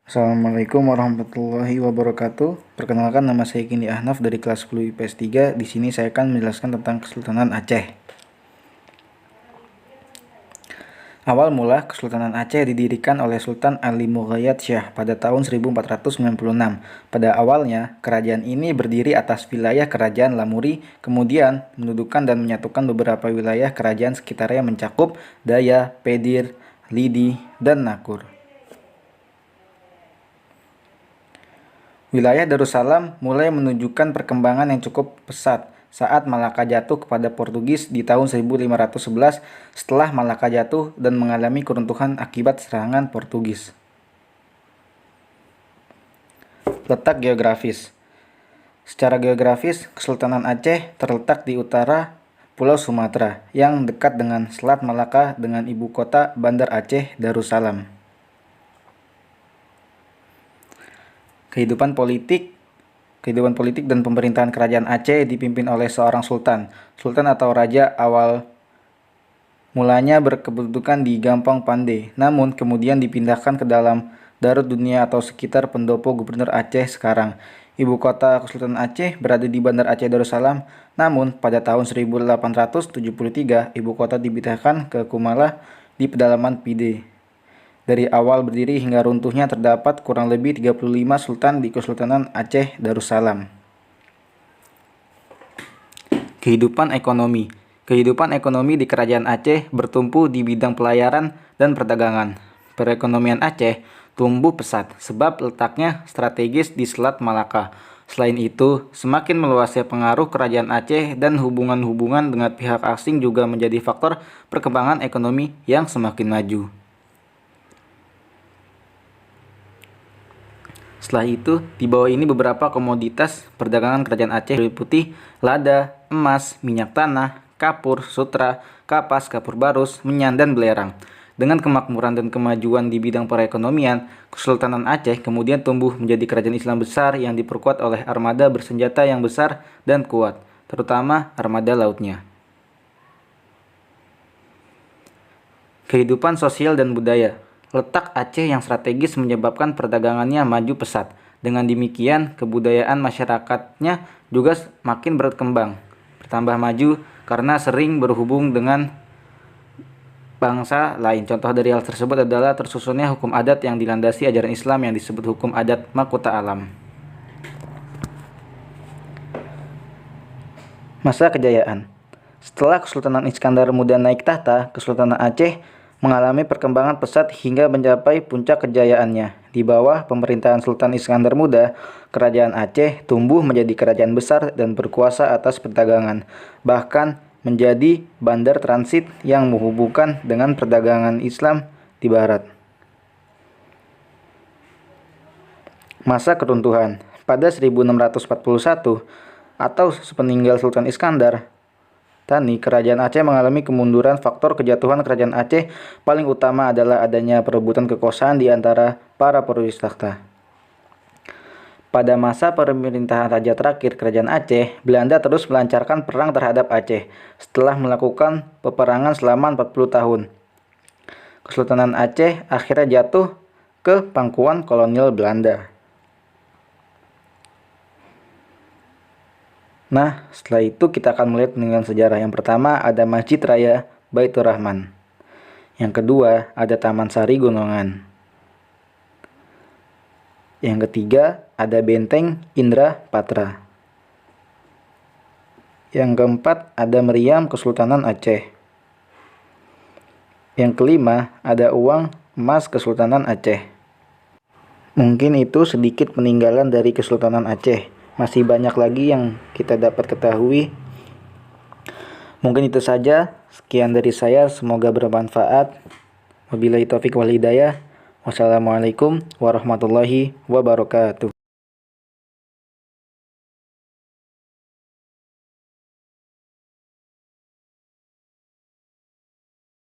Assalamualaikum warahmatullahi wabarakatuh. Perkenalkan, nama saya Kindi Ahnaf dari kelas 10 IPS 3. Di sini saya akan menjelaskan tentang Kesultanan Aceh. Awal mula Kesultanan Aceh didirikan oleh Sultan Ali Mughayat Shah pada tahun 1496. Pada awalnya, kerajaan ini berdiri atas wilayah kerajaan Lamuri, kemudian mendudukan dan menyatukan beberapa wilayah kerajaan sekitarnya mencakup Daya, Pedir, Lidi, dan Nakur. Wilayah Darussalam mulai menunjukkan perkembangan yang cukup pesat saat Malaka jatuh kepada Portugis di tahun 1511 setelah Malaka jatuh dan mengalami keruntuhan akibat serangan Portugis. Letak geografis. Secara geografis, Kesultanan Aceh terletak di utara Pulau Sumatera yang dekat dengan Selat Malaka dengan ibu kota Bandar Aceh Darussalam. Kehidupan politik dan pemerintahan kerajaan Aceh dipimpin oleh seorang sultan. Sultan atau raja awal mulanya berkedudukan di Gampong Pande, namun kemudian dipindahkan ke dalam Darut Dunia atau sekitar pendopo gubernur Aceh sekarang. Ibu kota Kesultanan Aceh berada di Bandar Aceh Darussalam, namun pada tahun 1873 ibu kota dipindahkan ke Kumala di pedalaman Pide. Dari awal berdiri hingga runtuhnya terdapat kurang lebih 35 sultan di Kesultanan Aceh Darussalam. Kehidupan ekonomi. Kehidupan ekonomi di Kerajaan Aceh bertumpu di bidang pelayaran dan perdagangan. Perekonomian Aceh tumbuh pesat sebab letaknya strategis di Selat Malaka. Selain itu, semakin meluasnya pengaruh Kerajaan Aceh dan hubungan-hubungan dengan pihak asing juga menjadi faktor perkembangan ekonomi yang semakin maju. Setelah itu, di bawah ini beberapa komoditas perdagangan Kerajaan Aceh meliputi lada, emas, minyak tanah, kapur, sutra, kapas, kapur barus, menyan, dan belerang. Dengan kemakmuran dan kemajuan di bidang perekonomian, Kesultanan Aceh kemudian tumbuh menjadi kerajaan Islam besar yang diperkuat oleh armada bersenjata yang besar dan kuat, terutama armada lautnya. Kehidupan sosial dan budaya. Letak Aceh yang strategis menyebabkan perdagangannya maju pesat. Dengan demikian, kebudayaan masyarakatnya juga makin berkembang, bertambah maju karena sering berhubung dengan bangsa lain. Contoh dari hal tersebut adalah tersusunnya hukum adat yang dilandasi ajaran Islam yang disebut hukum adat Makota Alam. Masa kejayaan. Setelah Kesultanan Iskandar Muda naik tahta, Kesultanan Aceh mengalami perkembangan pesat hingga mencapai puncak kejayaannya. Di bawah pemerintahan Sultan Iskandar Muda, kerajaan Aceh tumbuh menjadi kerajaan besar dan berkuasa atas perdagangan, bahkan menjadi bandar transit yang menghubungkan dengan perdagangan Islam di barat. Masa keruntuhan. Pada 1641 atau sepeninggal Sultan Iskandar Thani, kerajaan Aceh mengalami kemunduran. Faktor kejatuhan kerajaan Aceh paling utama adalah adanya perebutan kekuasaan di antara para pewaris takhta. Pada masa pemerintahan raja terakhir kerajaan Aceh, Belanda terus melancarkan perang terhadap Aceh. Setelah melakukan peperangan selama 40 tahun, Kesultanan Aceh akhirnya jatuh ke pangkuan kolonial Belanda. Nah, setelah itu kita akan melihat dengan sejarah. Yang pertama ada Masjid Raya Baitur Rahman. Yang kedua ada Taman Sari Gunungan. Yang ketiga ada Benteng Indra Patra. Yang keempat ada Meriam Kesultanan Aceh. Yang kelima ada uang emas Kesultanan Aceh. Mungkin itu sedikit peninggalan dari Kesultanan Aceh. Masih banyak lagi yang kita dapat ketahui. Mungkin itu saja. Sekian dari saya. Semoga bermanfaat. Wabillahi taufiq wal hidayah. Wassalamualaikum warahmatullahi wabarakatuh.